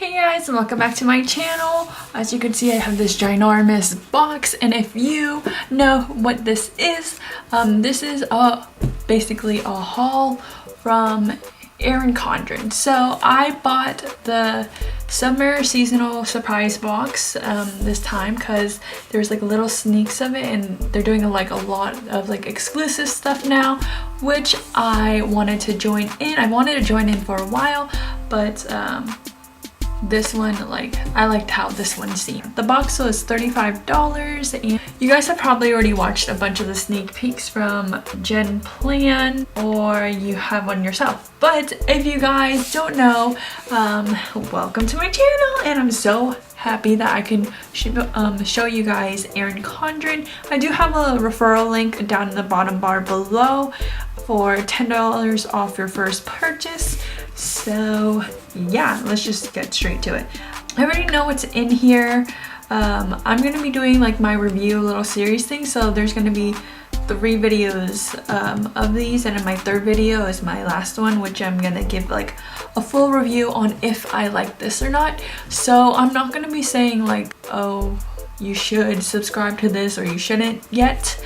Hey guys, and welcome back to my channel. As you can see, I have this ginormous box, and if you know what this is basically a haul from Erin Condren. So I bought the summer seasonal surprise box this time because there's like little sneaks of it, and they're doing like a lot of like exclusive stuff now, which I wanted to join in. I wanted to join in for a while, but this one, like, I liked how this one seemed. The box was $35, and you guys have probably already watched a bunch of the sneak peeks from Jen Plan, or you have one yourself. But if you guys don't know, welcome to my channel, and I'm so happy that I can show you guys Erin Condren. I do have a referral link down in the bottom bar below for $10 off your first purchase. So yeah, let's just get straight to it. I already know what's in here. I'm gonna be doing like my review little series thing, so there's gonna be 3 videos of these, and in my 3rd video is my last one, which I'm gonna give like a full review on if I like this or not. So I'm not gonna be saying like, oh, you should subscribe to this or you shouldn't yet,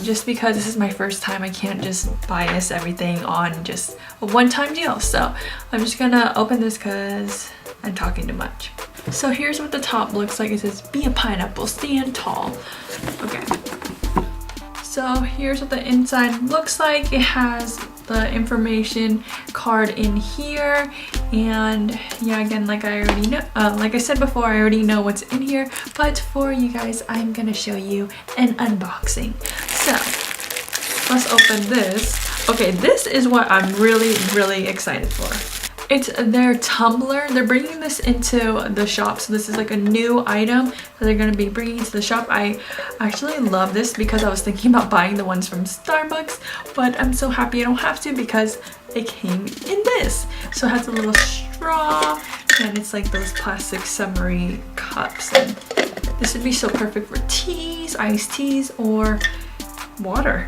just because this is my first time. I can't just bias everything on just a one-time deal. So I'm just gonna open this because I'm talking too much. So here's what the top looks like. It says, "Be a pineapple, stand tall." Okay. So here's what the inside looks like. It has the information card in here, and yeah, again, like I already know, like I said before, I already know what's in here, but for you guys, I'm gonna show you an unboxing. So let's open this. Okay, this is what I'm really excited for. It's their tumbler. They're bringing this into the shop, so this is like a new item that they're going to be bringing to the shop. I actually love this because I was thinking about buying the ones from Starbucks, but I'm so happy I don't have to because it came in this. So it has a little straw, and it's like those plastic summery cups, and this would be so perfect for teas, iced teas, or water.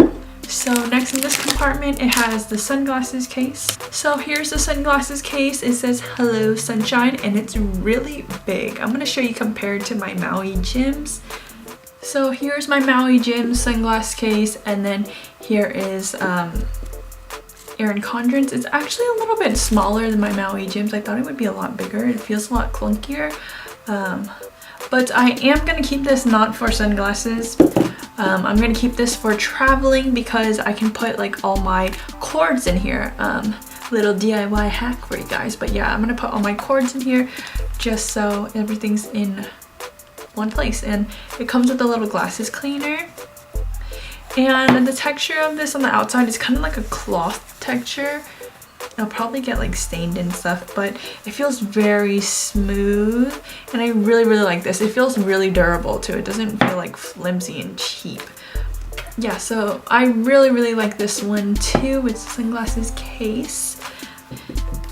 So next in this compartment, it has the sunglasses case. So here's the sunglasses case. It says "Hello Sunshine," and it's really big. I'm gonna show you compared to my Maui Jims. So here's my Maui Jim sunglass case, and then here is Erin Condren's. It's actually a little bit smaller than my Maui Jims. I thought it would be a lot bigger. It feels a lot clunkier. But I am gonna keep this not for sunglasses. I'm gonna keep this for traveling because I can put like all my cords in here. Little DIY hack for you guys. But yeah, I'm gonna put all my cords in here just so everything's in one place. And it comes with a little glasses cleaner. And the texture of this on the outside is kind of like a cloth texture. It'll probably get like stained and stuff, but it feels very smooth, and I really like this. It feels really durable too. It doesn't feel like flimsy and cheap. Yeah, so I really like this one too with the sunglasses case.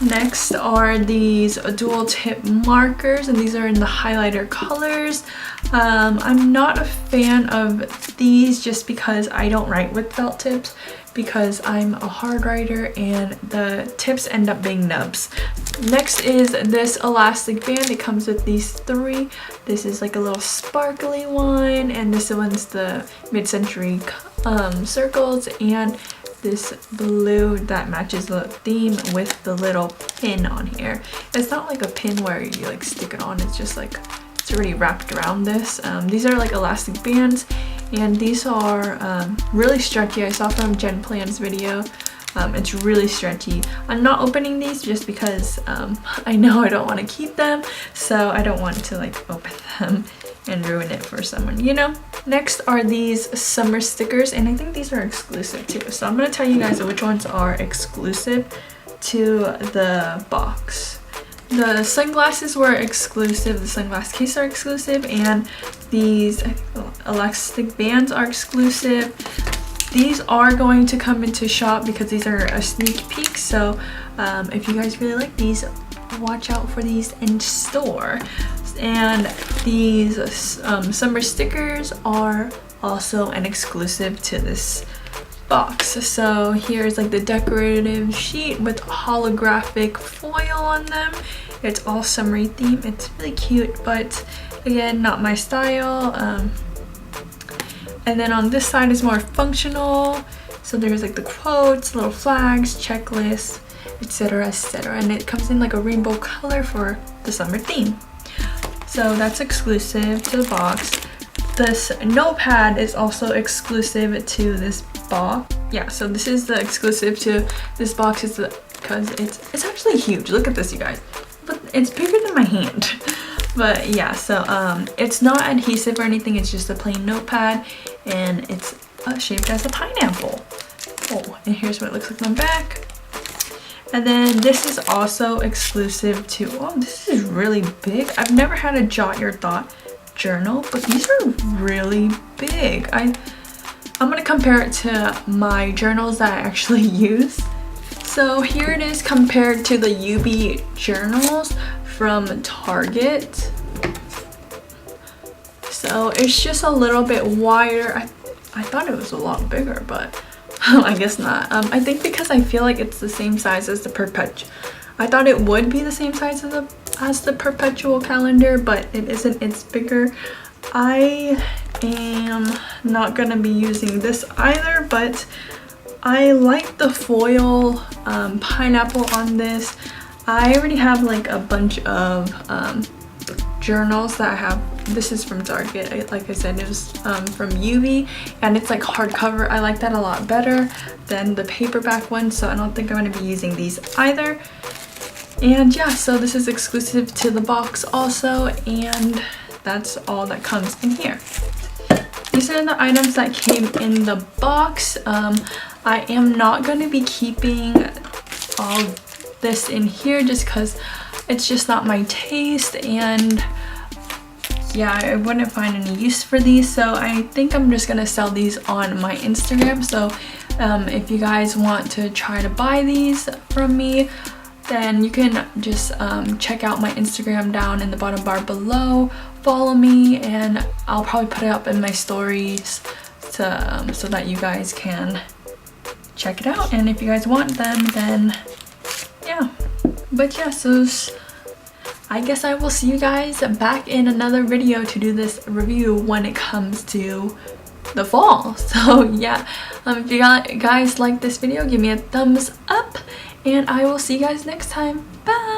Next are these dual tip markers, and these are in the highlighter colors. I'm not a fan of these just because I don't write with felt tips, because I'm a hard writer and the tips end up being nubs. Next is this elastic band. It comes with these 3. This is like a little sparkly one, and this one's the mid-century circles, and this blue that matches the theme with the little pin on here. It's not like a pin where you like stick it on, it's just like it's already wrapped around this. These are like elastic bands, and these are really stretchy. I saw from Jen Plan's video. It's really stretchy. I'm not opening these just because I know I don't want to keep them, so I don't want to like open them and ruin it for someone, you know? Next are these summer stickers, and I think these are exclusive too. So I'm gonna tell you guys which ones are exclusive to the box. The sunglasses were exclusive, the sunglass case are exclusive, and these elastic bands are exclusive. These are going to come into shop because these are a sneak peek, so if you guys really like these, watch out for these in store. And these summer stickers are also an exclusive to this box. So here's like the decorative sheet with holographic foil on them. It's all summery theme. It's really cute, but again, not my style. And then on this side is more functional. So there's like the quotes, little flags, checklists, etc, etc, and it comes in like a rainbow color for the summer theme. So that's exclusive to the box. This notepad is also exclusive to this box. Yeah, so this is the exclusive to this box is because it's actually huge. Look at this, you guys. But it's bigger than my hand. But yeah, so it's not adhesive or anything. It's just a plain notepad, and it's shaped as a pineapple. Oh, and here's what it looks like on the back. And then this is also exclusive to, oh, this is really big. I've never had a Jot Your Thought journal, but these are really big. I'm gonna compare it to my journals that I actually use. So here it is compared to the UB journals from Target. So it's just a little bit wider. I thought it was a lot bigger, but I guess not. I think because I feel like it's the same size as the Perpetual. I thought it would be the same size as the Perpetual calendar, but it isn't. It's bigger. I am not gonna be using this either, but I like the foil pineapple on this. I already have like a bunch of journals that I have. This is from Target. Like I said, it was from UV, and it's like hardcover. I like that a lot better than the paperback one, so I don't think I'm going to be using these either. And yeah, so this is exclusive to the box also, and that's all that comes in here. These are the items that came in the box. I am not going to be keeping all this in here just because it's just not my taste, and yeah, I wouldn't find any use for these, so I think I'm just gonna sell these on my Instagram. So if you guys want to try to buy these from me, then you can just check out my Instagram down in the bottom bar below, follow me, and I'll probably put it up in my stories to, so that you guys can check it out, and if you guys want them, then yeah. But yeah, so I guess I will see you guys back in another video to do this review when it comes to the fall. So yeah, if you guys like this video, give me a thumbs up, and I will see you guys next time. Bye!